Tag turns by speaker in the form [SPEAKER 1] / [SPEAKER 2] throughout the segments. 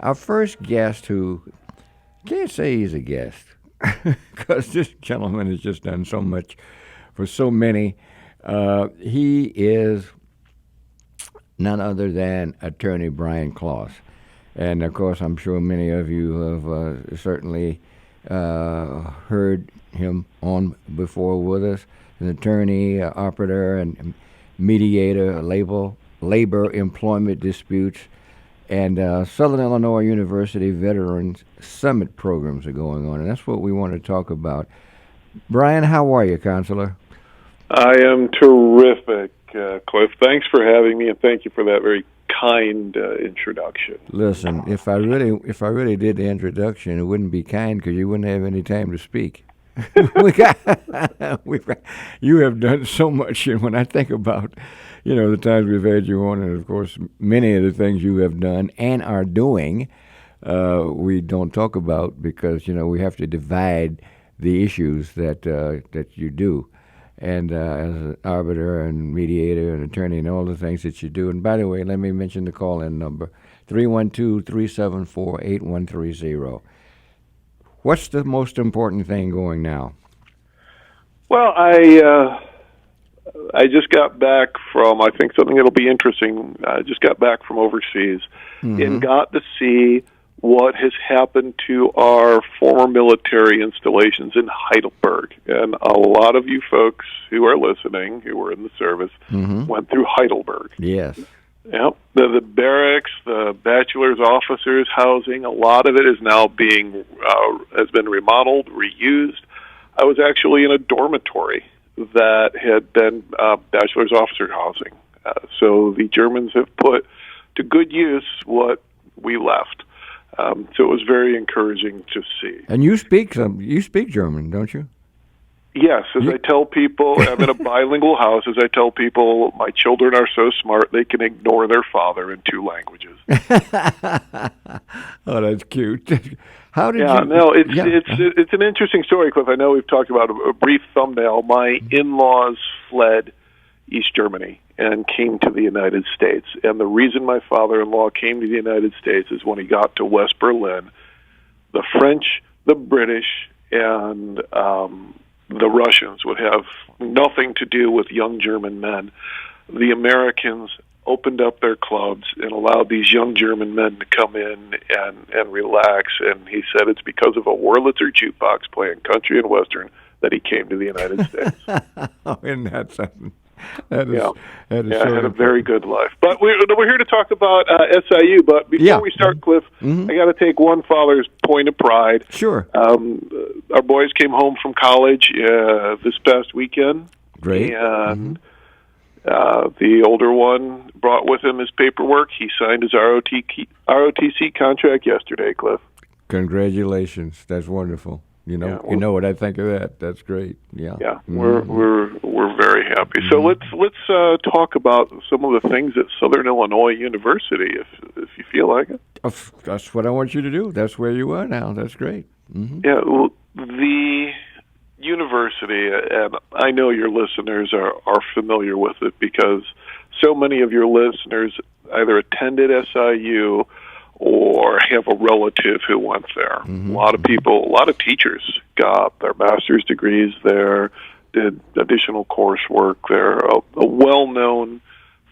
[SPEAKER 1] Our first guest, who can't say he's a guest, because this gentleman has just done so much for so many. He is none other than Attorney Brian Kloss. And of course, I'm sure many of you have certainly heard him on before with us. An attorney, arbiter, and mediator, labor employment disputes, and Southern Illinois University Veterans Summit programs are going on, and that's what we want to talk about. Brian, how are you, Counselor?
[SPEAKER 2] I am terrific, Cliff. Thanks for having me, and thank you for that very kind introduction.
[SPEAKER 1] Listen, if I really did the introduction, it wouldn't be kind because you wouldn't have any time to speak. You have done so much, and when I think about, the times we've had you on, and of course many of the things you have done and are doing, we don't talk about because we have to divide the issues that you do. And as an arbiter and mediator and attorney and all the things that you do. And by the way, let me mention the call-in number, 312-374-8130. What's the most important thing going now?
[SPEAKER 2] Well, I just got back from, I think something that'll be interesting, I just got back from overseas and got to see what has happened to our former military installations in Heidelberg. And a lot of you folks who are listening, who were in the service, went through Heidelberg.
[SPEAKER 1] Yes.
[SPEAKER 2] Yep. The barracks, the bachelor's officers' housing, a lot of it is now has been remodeled, reused. I was actually in a dormitory that had been bachelor's officer housing. So the Germans have put to good use what we left. So it was very encouraging to see.
[SPEAKER 1] And you speak German, don't you?
[SPEAKER 2] Yes, I tell people, I'm in a bilingual house. As I tell people, my children are so smart they can ignore their father in 2 languages.
[SPEAKER 1] Oh, that's cute. How did you?
[SPEAKER 2] No, it's an interesting story, Cliff. I know we've talked about a brief thumbnail. My in-laws fled East Germany and came to the United States. And the reason my father-in-law came to the United States is when he got to West Berlin, the French, the British, and the Russians would have nothing to do with young German men. The Americans opened up their clubs and allowed these young German men to come in and relax. And he said it's because of a Wurlitzer jukebox playing country and western that he came to the United States.
[SPEAKER 1] Oh, isn't that something? That is
[SPEAKER 2] I had a very good life. But we're here to talk about SIU. But before we start, Cliff, I got to take one father's point of pride.
[SPEAKER 1] Sure.
[SPEAKER 2] Our boys came home from college this past weekend.
[SPEAKER 1] Great.
[SPEAKER 2] And the older one brought with him his paperwork. He signed his ROTC contract yesterday, Cliff.
[SPEAKER 1] Congratulations. That's wonderful. You know what I think of that. That's great. Yeah.
[SPEAKER 2] Yeah. We're very happy. So let's talk about some of the things at Southern Illinois University, if you feel like it.
[SPEAKER 1] That's what I want you to do. That's where you are now. That's great.
[SPEAKER 2] Yeah. Well, the university, and I know your listeners are familiar with it because so many of your listeners either attended SIU or have a relative who went there. A lot of people, a lot of teachers got their master's degrees there, did additional coursework there, a well-known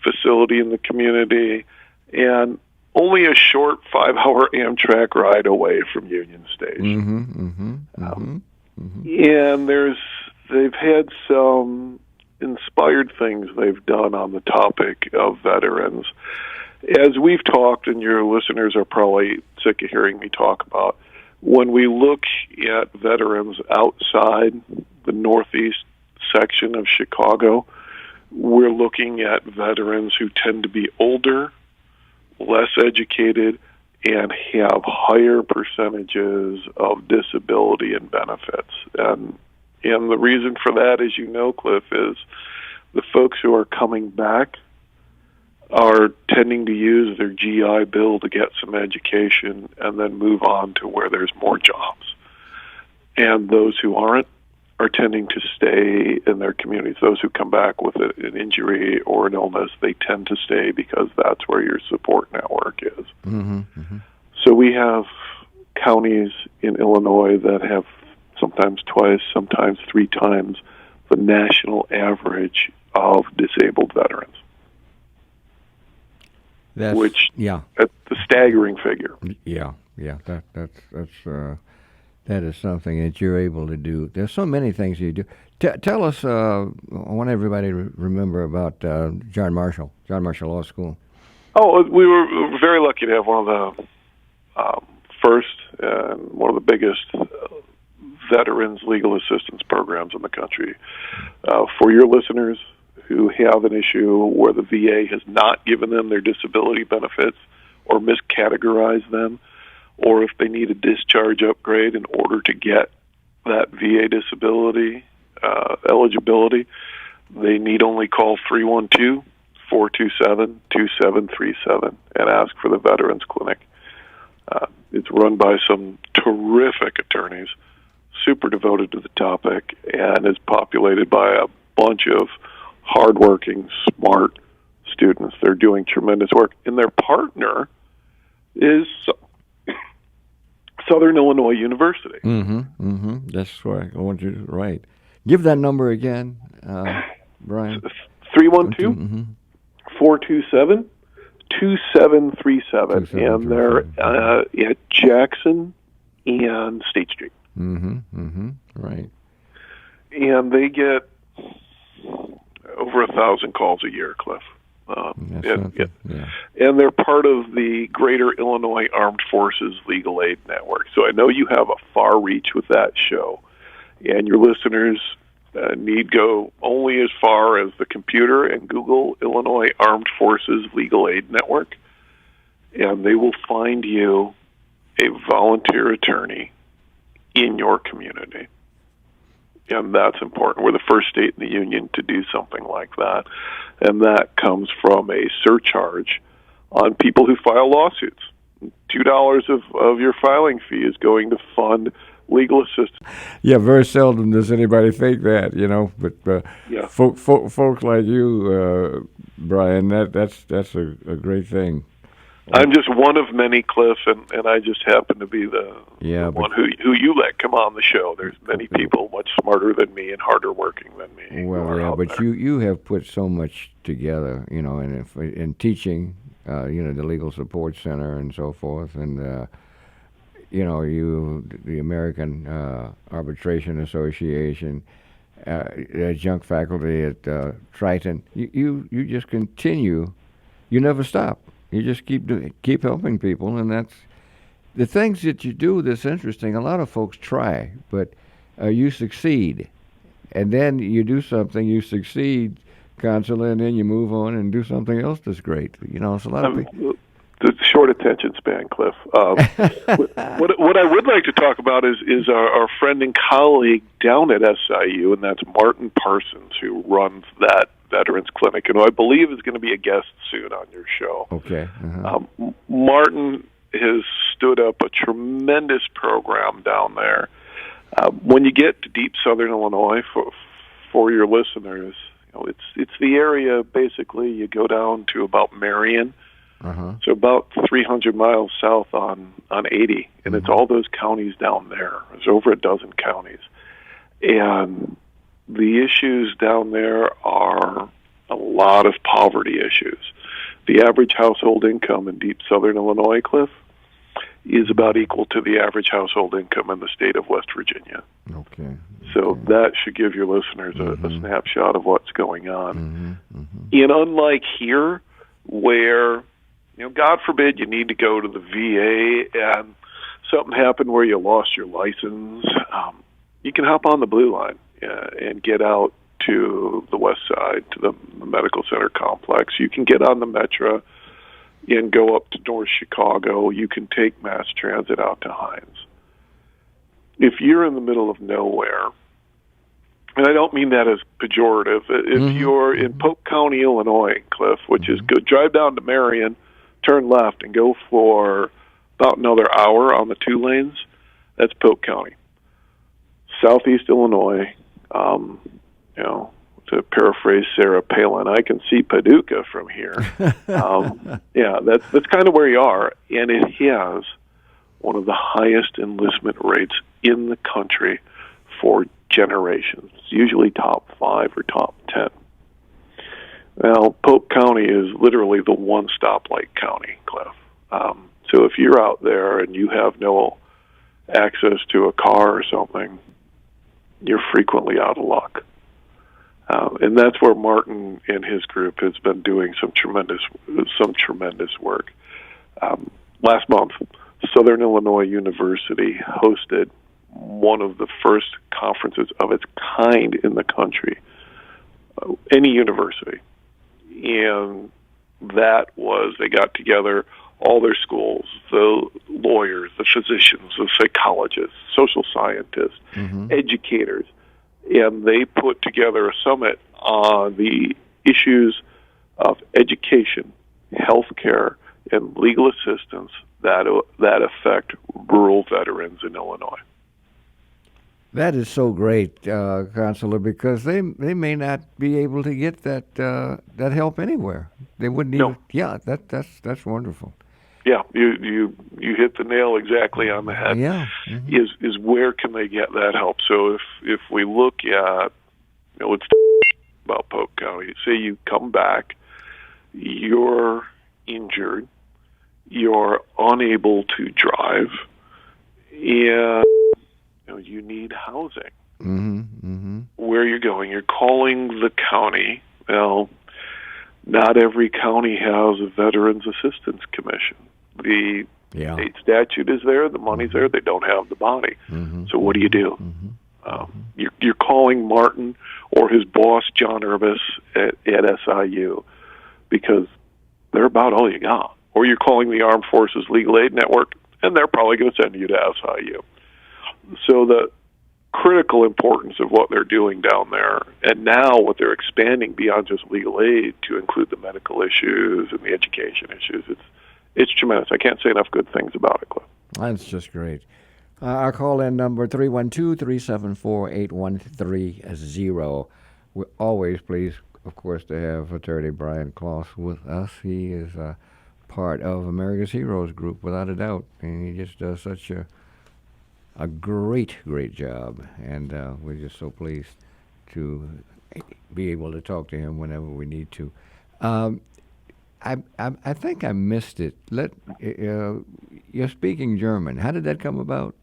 [SPEAKER 2] facility in the community, and only a short 5-hour Amtrak ride away from Union Station. And they've had some inspired things they've done on the topic of veterans. As we've talked, and your listeners are probably sick of hearing me talk about, when we look at veterans outside the northeast section of Chicago, we're looking at veterans who tend to be older, less educated, and have higher percentages of disability and benefits. And the reason for that, as you know, Cliff, is the folks who are coming back are tending to use their GI Bill to get some education and then move on to where there's more jobs. And those who aren't are tending to stay in their communities. Those who come back with an injury or an illness, they tend to stay because that's where your support network is. So we have counties in Illinois that have sometimes twice, sometimes three times the national average of disabled veterans. Which that's a staggering figure.
[SPEAKER 1] Yeah. That is something that you're able to do. There's so many things you do. Tell us. I want everybody to remember about John Marshall Law School.
[SPEAKER 2] Oh, we were very lucky to have one of the first and one of the biggest veterans legal assistance programs in the country. For your listeners who have an issue where the VA has not given them their disability benefits or miscategorized them, or if they need a discharge upgrade in order to get that VA disability eligibility, they need only call 312-427-2737 and ask for the Veterans Clinic. It's run by some terrific attorneys, super devoted to the topic, and is populated by a bunch of hardworking, smart students. They're doing tremendous work. And their partner is Southern Illinois University.
[SPEAKER 1] That's right. I want you to write. Give that number again, Brian.
[SPEAKER 2] 312-427-2737. And they're at Jackson and State Street.
[SPEAKER 1] Right.
[SPEAKER 2] And they get over 1,000 calls a year, Cliff. And they're part of the Greater Illinois Armed Forces Legal Aid Network. So I know you have a far reach with that show, and your listeners need go only as far as the computer and Google Illinois Armed Forces Legal Aid Network, and they will find you a volunteer attorney in your community. And that's important. We're the first state in the union to do something like that. And that comes from a surcharge on people who file lawsuits. $2 of your filing fee is going to fund legal assistance.
[SPEAKER 1] Yeah, very seldom does anybody think that, But folks like you, Brian, that's a great thing.
[SPEAKER 2] I'm just one of many, Cliff, and I just happen to be the one who you let come on the show. There's many people much smarter than me and harder working than me.
[SPEAKER 1] Well, but you have put so much together, in teaching, the Legal Support Center and so forth, and the American Arbitration Association, adjunct faculty at Triton. You just continue. You never stop. You just keep helping people, and that's the things that you do that's interesting. A lot of folks try, but you succeed, and then you do something, you succeed, constantly, and then you move on and do something else that's great. It's a lot of people.
[SPEAKER 2] The short attention span, Cliff. What I would like to talk about is our friend and colleague down at SIU, and that's Martin Parsons, who runs that Veterans Clinic, and who I believe is going to be a guest soon on your show.
[SPEAKER 1] Okay.
[SPEAKER 2] Martin has stood up a tremendous program down there. When you get to deep Southern Illinois, for your listeners, it's the area. Basically, you go down to about Marion. So about 300 miles south on 80, and it's all those counties down there. There's over a dozen counties. And the issues down there are a lot of poverty issues. The average household income in deep Southern Illinois, Cliff, is about equal to the average household income in the state of West Virginia.
[SPEAKER 1] Okay.
[SPEAKER 2] So that should give your listeners a snapshot of what's going on. And unlike here, where God forbid you need to go to the VA and something happened where you lost your license, you can hop on the Blue Line and get out to the west side, to the medical center complex. You can get on the Metro and go up to North Chicago. You can take mass transit out to Hines. If you're in the middle of nowhere, and I don't mean that as pejorative, if you're in Polk County, Illinois, Cliff, which is good, drive down to Marion, turn left, and go for about another hour on the 2 lanes. That's Polk County. Southeast Illinois, to paraphrase Sarah Palin, I can see Paducah from here. That's kind of where you are, and it has one of the highest enlistment rates in the country for generations, usually top 5 or top 10. Well, Polk County is literally the one stoplight county, Cliff. So if you're out there and you have no access to a car or something, you're frequently out of luck. And that's where Martin and his group has been doing some tremendous work. Last month, Southern Illinois University hosted one of the first conferences of its kind in the country, any university. And that was, they got together all their schools, the lawyers, the physicians, the psychologists, social scientists, educators, and they put together a summit on the issues of education, healthcare, and legal assistance that affect rural veterans in Illinois.
[SPEAKER 1] That is so great, Counselor, because they may not be able to get that help anywhere. They wouldn't even.
[SPEAKER 2] No.
[SPEAKER 1] Yeah, that's wonderful.
[SPEAKER 2] Yeah, you hit the nail exactly on the head.
[SPEAKER 1] Yeah.
[SPEAKER 2] Is where can they get that help? So if we look at, let's talk about Polk County. Say you come back, you're injured, you're unable to drive, and you need housing. Where you're going, you're calling the county. Well, not every county has a Veterans Assistance Commission. The state statute is there, the money's there, they don't have the body. So what do you do? You're calling Martin or his boss, John Urbis, at SIU, because they're about all you got. Or you're calling the Armed Forces Legal Aid Network, and they're probably going to send you to SIU. So the critical importance of what they're doing down there, and now what they're expanding beyond just legal aid to include the medical issues and the education issues, it's tremendous. I can't say enough good things about it, Cliff.
[SPEAKER 1] That's just great. Our call-in number, 312-374-8130. We're always pleased, of course, to have Attorney Brian Kloss with us. He is part of America's Heroes Group, without a doubt, and he just does such a great job, and we're just so pleased to be able to talk to him whenever we need to. I think I missed it. You're speaking German. How did that come about?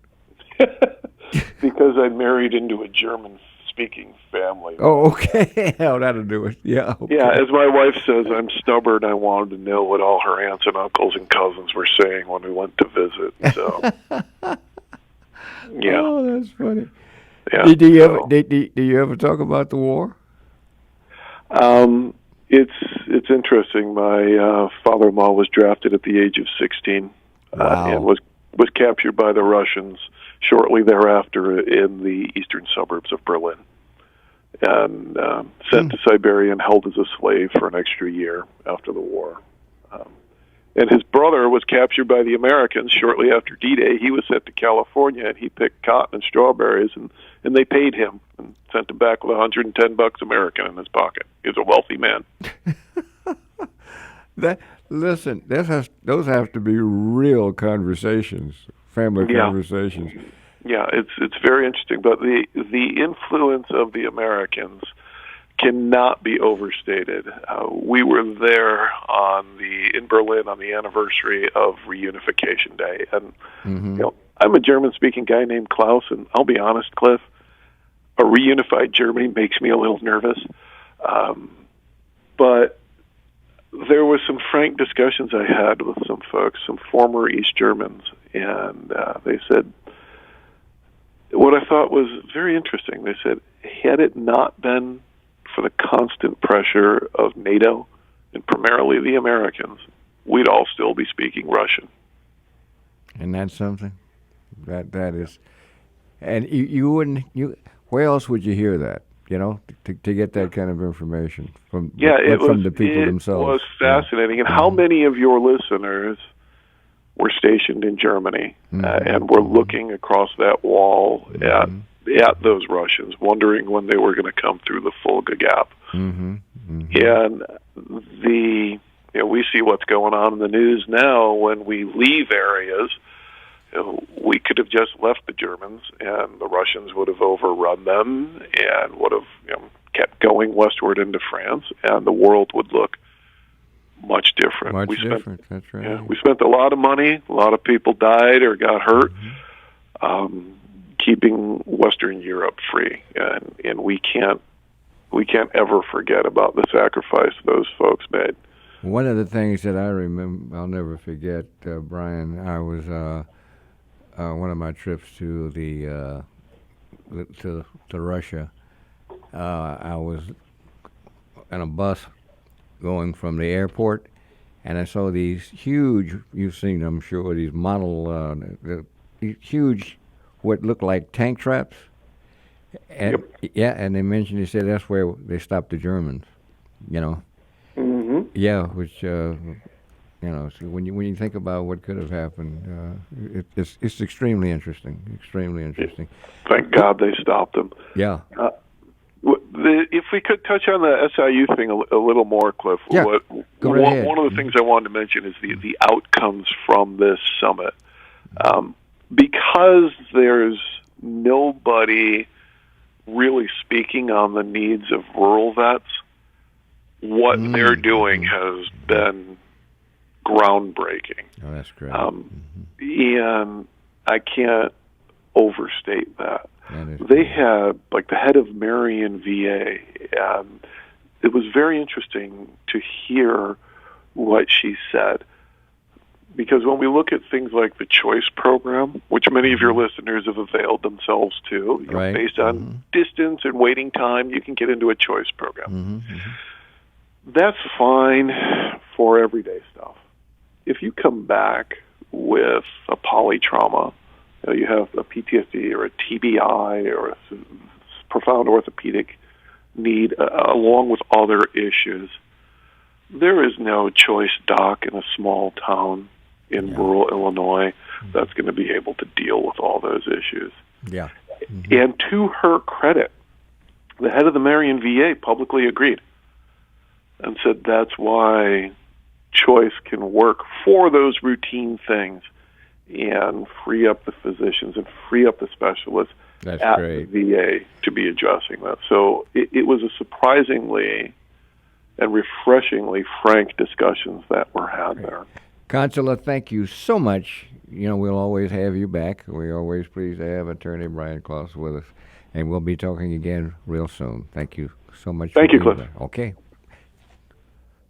[SPEAKER 2] Because I married into a German-speaking family.
[SPEAKER 1] Oh, okay. How that'll do it. Yeah. Okay.
[SPEAKER 2] Yeah, as my wife says, I'm stubborn. I wanted to know what all her aunts and uncles and cousins were saying when we went to visit. So, yeah.
[SPEAKER 1] Oh, that's funny.
[SPEAKER 2] Yeah.
[SPEAKER 1] Do you ever talk about the war?
[SPEAKER 2] It's interesting. My father-in-law was drafted at the age of 16 and was captured by the Russians shortly thereafter in the eastern suburbs of Berlin, and sent to Siberia and held as a slave for an extra year after the war. And his brother was captured by the Americans shortly after D-Day. He was sent to California, and he picked cotton and strawberries, and they paid him and sent him back with $110 American in his pocket. He was a wealthy man.
[SPEAKER 1] Those have to be real conversations, family conversations.
[SPEAKER 2] Yeah, it's very interesting. But the influence of the Americans cannot be overstated. We were there in Berlin on the anniversary of Reunification Day, and I'm a German-speaking guy named Klaus, and I'll be honest, Cliff, a reunified Germany makes me a little nervous. But there was some frank discussions I had with some folks, some former East Germans, and they said what I thought was very interesting. They said, had it not been for the constant pressure of NATO and primarily the Americans, we'd all still be speaking Russian.
[SPEAKER 1] And that's something that is, and you wouldn't. Where else would you hear that? To get that kind of information from the people themselves.
[SPEAKER 2] It was fascinating. And how many of your listeners were stationed in Germany and were looking across that wall at those Russians, wondering when they were going to come through the Fulda Gap? And we see what's going on in the news now when we leave areas. we could have just left the Germans, and the Russians would have overrun them and would have kept going westward into France, and the world would look much different.
[SPEAKER 1] Much different. That's right.
[SPEAKER 2] Yeah, we spent a lot of money. A lot of people died or got hurt, keeping Western Europe free, and we can't ever forget about the sacrifice those folks made.
[SPEAKER 1] One of the things that I remember, I'll never forget, Brian. I was one of my trips to to Russia. I was on a bus going from the airport, and I saw these huge. You've seen them, I'm sure. These model, these huge, what looked like tank traps. And,
[SPEAKER 2] Yep.
[SPEAKER 1] Yeah, and they said that's where they stopped the Germans.
[SPEAKER 2] Mm-hmm.
[SPEAKER 1] Yeah, which so when you think about what could have happened, it's extremely interesting. Extremely interesting.
[SPEAKER 2] Thank God they stopped them.
[SPEAKER 1] Yeah.
[SPEAKER 2] If we could touch on the SIU thing a little more, Cliff.
[SPEAKER 1] Yeah. Go right ahead.
[SPEAKER 2] One of the things I wanted to mention is the outcomes from this summit. Because there's nobody really speaking on the needs of rural vets, what they're doing has been groundbreaking.
[SPEAKER 1] Oh, that's great.
[SPEAKER 2] And I can't overstate that.
[SPEAKER 1] They
[SPEAKER 2] had, like, the head of Marion VA, and it was very interesting to hear what she said. Because when we look at things like the choice program, which many of your listeners have availed themselves to,
[SPEAKER 1] right.
[SPEAKER 2] Based on distance and waiting time, you can get into a choice program. That's fine for everyday stuff. If you come back with a polytrauma, you have a PTSD or a TBI or a profound orthopedic need, along with other issues, there is no choice doc in a small town in rural Illinois that's going to be able to deal with all those issues.
[SPEAKER 1] Yeah.
[SPEAKER 2] And to her credit, the head of the Marion VA publicly agreed and said that's why choice can work for those routine things and free up the physicians and free up the specialists
[SPEAKER 1] That's
[SPEAKER 2] at
[SPEAKER 1] great.
[SPEAKER 2] the VA to be addressing that. So it was a surprisingly and refreshingly frank discussions that were had there.
[SPEAKER 1] Consuela, thank you so much. We'll always have you back. We're always pleased to have Attorney Brian Klaus with us, and we'll be talking again real soon. Thank you so much.
[SPEAKER 2] Thank you, Cliff.
[SPEAKER 1] Okay.